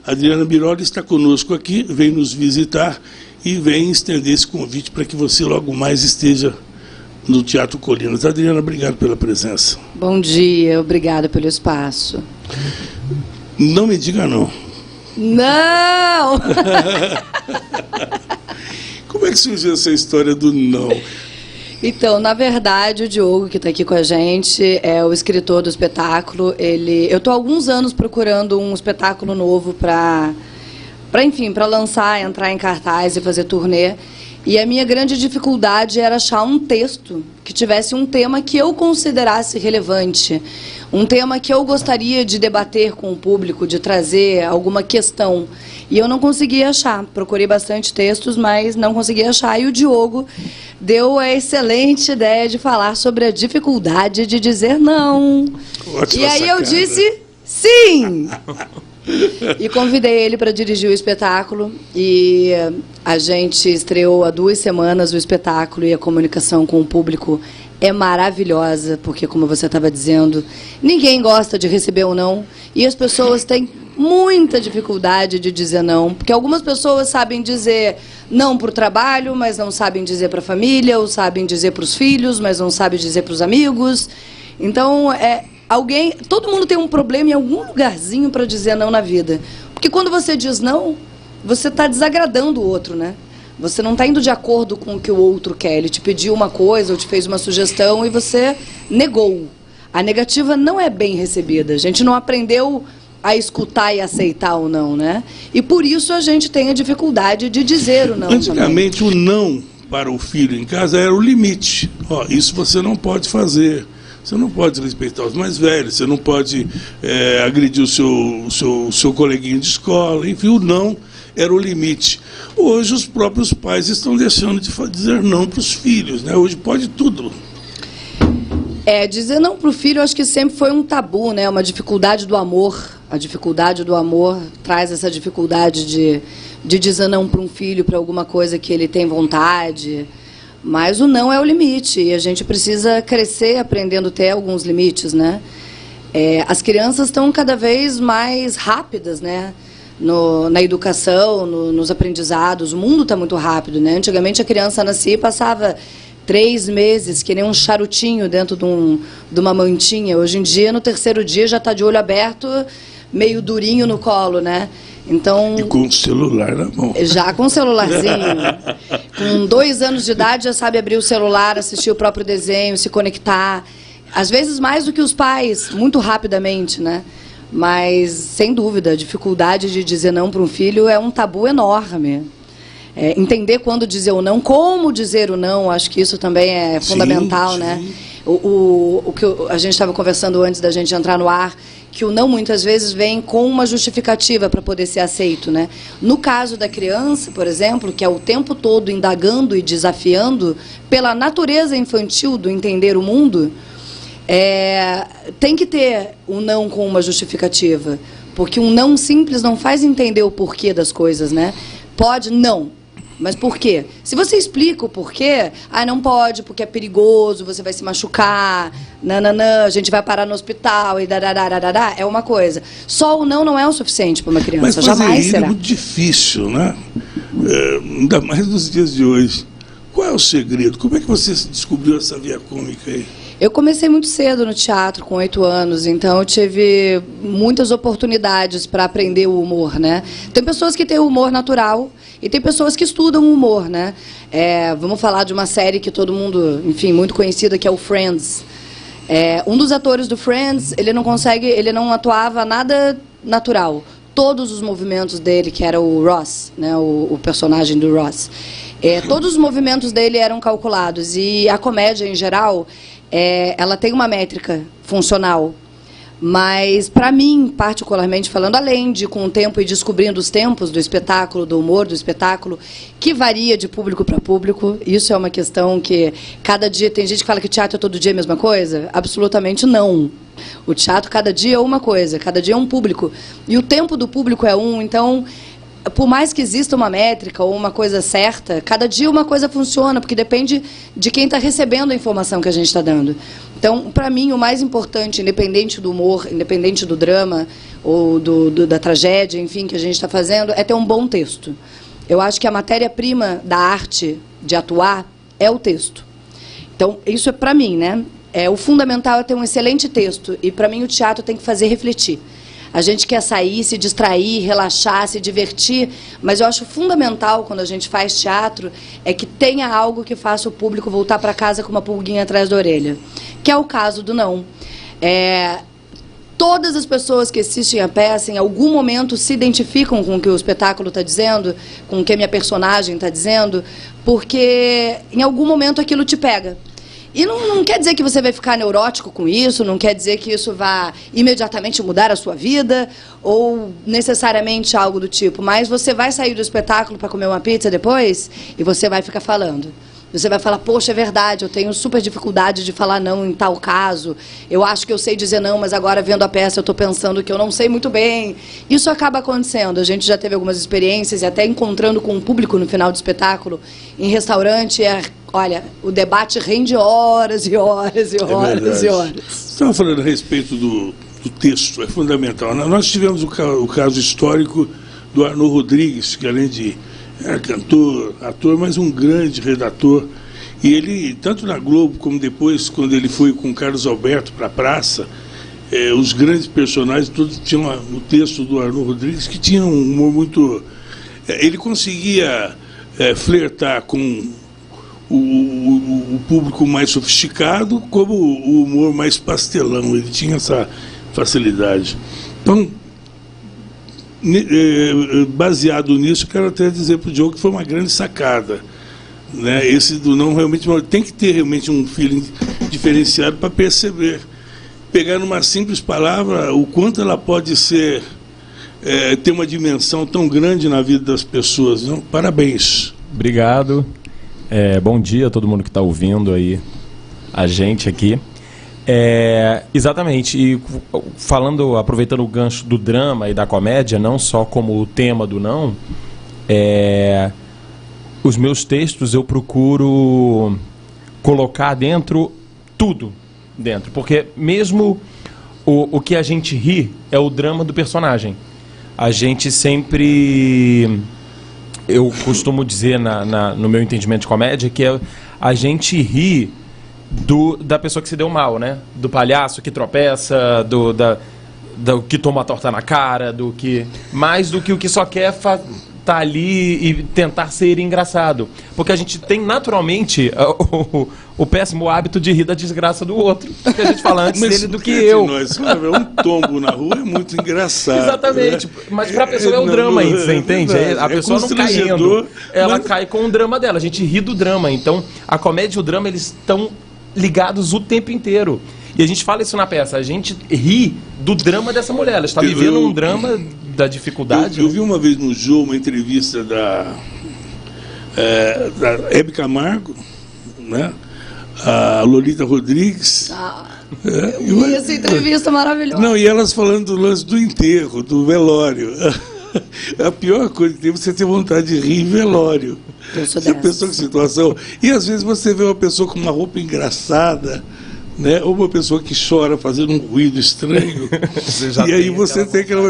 A Adriana Biroli está conosco aqui, vem nos visitar e vem estender esse convite para que você logo mais esteja no Teatro Colinas. Adriana, obrigado pela presença. Bom dia, obrigada pelo espaço. Não me diga não. Não! Como é que surgiu essa história do não? Então, na verdade, o Diogo, que está aqui com a gente, é o escritor do espetáculo. Eu estou há alguns anos procurando um espetáculo novo para lançar, entrar em cartaz e fazer turnê. E a minha grande dificuldade era achar um texto que tivesse um tema que eu considerasse relevante, um tema que eu gostaria de debater com o público, de trazer alguma questão. E eu não conseguia achar. Procurei bastante textos, mas não conseguia achar. E o Diogo deu a excelente ideia de falar sobre a dificuldade de dizer não. Ótima e aí sacada. eu disse sim! E convidei ele para dirigir o espetáculo. E a gente estreou há 2 semanas o espetáculo e a comunicação com o público é maravilhosa, porque, como você estava dizendo, ninguém gosta de receber um não. E as pessoas têm muita dificuldade de dizer não, porque algumas pessoas sabem dizer não para o trabalho, mas não sabem dizer para a família, ou sabem dizer para os filhos, mas não sabem dizer para os amigos. Então, todo mundo tem um problema em algum lugarzinho para dizer não na vida. Porque quando você diz não, você está desagradando o outro, né? Você não está indo de acordo com o que o outro quer. Ele te pediu uma coisa ou te fez uma sugestão e você negou. A negativa não é bem recebida. A gente não aprendeu a escutar e aceitar o não, né? E por isso a gente tem a dificuldade de dizer o não. Antigamente, também. o não para o filho em casa era o limite. Ó, isso você não pode fazer. Você não pode respeitar os mais velhos, você não pode agredir o seu coleguinha de escola. Enfim, o não era o limite. Hoje, os próprios pais estão deixando de dizer não para os filhos, né? Hoje pode tudo. Dizer não para o filho, eu acho que sempre foi um tabu, né? Uma dificuldade do amor. A dificuldade do amor traz essa dificuldade de dizer não para um filho, para alguma coisa que ele tem vontade. Mas o não é o limite, e a gente precisa crescer aprendendo a ter alguns limites, né? As crianças estão cada vez mais rápidas, né? Na educação, nos aprendizados. O mundo está muito rápido, né? Antigamente a criança nascia e passava 3 meses, que nem um charutinho dentro de uma mantinha. Hoje em dia, no 3º dia, já está de olho aberto, meio durinho no colo, né? Então, e com o celular na mão. Já com o celularzinho. Com 2 anos de idade, já sabe abrir o celular, assistir o próprio desenho, se conectar. Às vezes mais do que os pais, muito rapidamente, né? Mas, sem dúvida, a dificuldade de dizer não para um filho é um tabu enorme. Entender quando dizer o não, como dizer o não, acho que isso também é fundamental, sim. Né? O que a gente estava conversando antes da gente entrar no ar, que o não muitas vezes vem com uma justificativa para poder ser aceito, né? No caso da criança, por exemplo, que é o tempo todo indagando e desafiando pela natureza infantil do entender o mundo, tem que ter um não com uma justificativa, porque um não simples não faz entender o porquê das coisas, né? Pode, não. Mas por quê? Se você explica o porquê, não pode, porque é perigoso, você vai se machucar, a gente vai parar no hospital, e darararará, é uma coisa. Só o não é o suficiente para uma criança, mas jamais será. É muito difícil, né? Ainda mais nos dias de hoje. Qual é o segredo? Como é que você descobriu essa via cômica aí? Eu comecei muito cedo no teatro, com 8 anos, então eu tive muitas oportunidades para aprender o humor, né? Tem pessoas que têm o humor natural e tem pessoas que estudam o humor, né? Vamos falar de uma série que todo mundo, enfim, muito conhecida, que é o Friends. Um dos atores do Friends, ele não atuava nada natural. Todos os movimentos dele, que era o Ross, né, o personagem do Ross, todos os movimentos dele eram calculados. E a comédia, em geral, ela tem uma métrica funcional. Mas, para mim, particularmente falando, além de, com o tempo, ir descobrindo os tempos do espetáculo, do humor do espetáculo, que varia de público para público, isso é uma questão que cada dia... Tem gente que fala que teatro é todo dia a mesma coisa? Absolutamente não. O teatro, cada dia é uma coisa, cada dia é um público. E o tempo do público é um, então... por mais que exista uma métrica ou uma coisa certa, cada dia uma coisa funciona, porque depende de quem está recebendo a informação que a gente está dando. Então, para mim, o mais importante, independente do humor, independente do drama ou da tragédia, enfim, que a gente está fazendo, é ter um bom texto. Eu acho que a matéria-prima da arte de atuar é o texto. Então, isso é para mim, né? O fundamental é ter um excelente texto, e para mim o teatro tem que fazer refletir. A gente quer sair, se distrair, relaxar, se divertir, mas eu acho fundamental, quando a gente faz teatro, é que tenha algo que faça o público voltar para casa com uma pulguinha atrás da orelha, que é o caso do Não. Todas as pessoas que assistem a peça, em algum momento, se identificam com o que o espetáculo está dizendo, com o que a minha personagem está dizendo, porque em algum momento aquilo te pega. E não quer dizer que você vai ficar neurótico com isso, não quer dizer que isso vá imediatamente mudar a sua vida, ou necessariamente algo do tipo, mas você vai sair do espetáculo para comer uma pizza depois e você vai ficar falando. Você vai falar, poxa, é verdade, eu tenho super dificuldade de falar não em tal caso, eu acho que eu sei dizer não, mas agora vendo a peça eu estou pensando que eu não sei muito bem. Isso acaba acontecendo, a gente já teve algumas experiências, e até encontrando com o público no final do espetáculo, em restaurante, olha, o debate rende horas e horas e horas e horas. Estava falando a respeito do texto, é fundamental. Nós tivemos o caso histórico do Arnaud Rodrigues, que além de cantor, ator, mas um grande redator. E ele, tanto na Globo como depois, quando ele foi com Carlos Alberto para a praça, os grandes personagens todos tinham o texto do Arnaud Rodrigues, que tinha um humor muito... ele conseguia flertar com o público mais sofisticado, como o humor mais pastelão. Ele tinha essa facilidade. Então, baseado nisso, quero até dizer para o Diogo que foi uma grande sacada, né? Esse do Não realmente tem que ter realmente um feeling diferenciado para perceber, pegar numa simples palavra o quanto ela pode ser ter uma dimensão tão grande na vida das pessoas. Não? Parabéns. Obrigado. Bom dia a todo mundo que está ouvindo aí a gente aqui. Exatamente, e aproveitando o gancho do drama e da comédia, não só como o tema do Não, os meus textos eu procuro colocar dentro tudo dentro, porque mesmo o que a gente ri é o drama do personagem. A gente sempre, eu costumo dizer no meu entendimento de comédia, que a gente ri da pessoa que se deu mal, né? Do palhaço que tropeça, do que toma a torta na cara, mais do que o que só quer tá ali e tentar ser engraçado. Porque a gente tem naturalmente o péssimo hábito de rir da desgraça do outro. Que a gente fala antes dele do que eu. Nós, um tombo na rua é muito engraçado. Exatamente. Né? Mas para a pessoa é um drama ainda, você entende? A pessoa não caindo, ela cai com o drama dela. A gente ri do drama. Então, a comédia e o drama, eles estão ligados o tempo inteiro. E a gente fala isso na peça, a gente ri do drama dessa mulher, ela está vivendo um drama da dificuldade. Eu vi uma vez no Jô uma entrevista da Hebe Camargo, né? A Lolita Rodrigues. Eu vi essa entrevista maravilhosa. Não, e elas falando do lance do enterro, do velório. A pior coisa que tem é você ter vontade de rir em velório. Você pensou que situação. E às vezes você vê uma pessoa com uma roupa engraçada, né? Ou uma pessoa que chora fazendo um ruído estranho. E aí você tem aquela.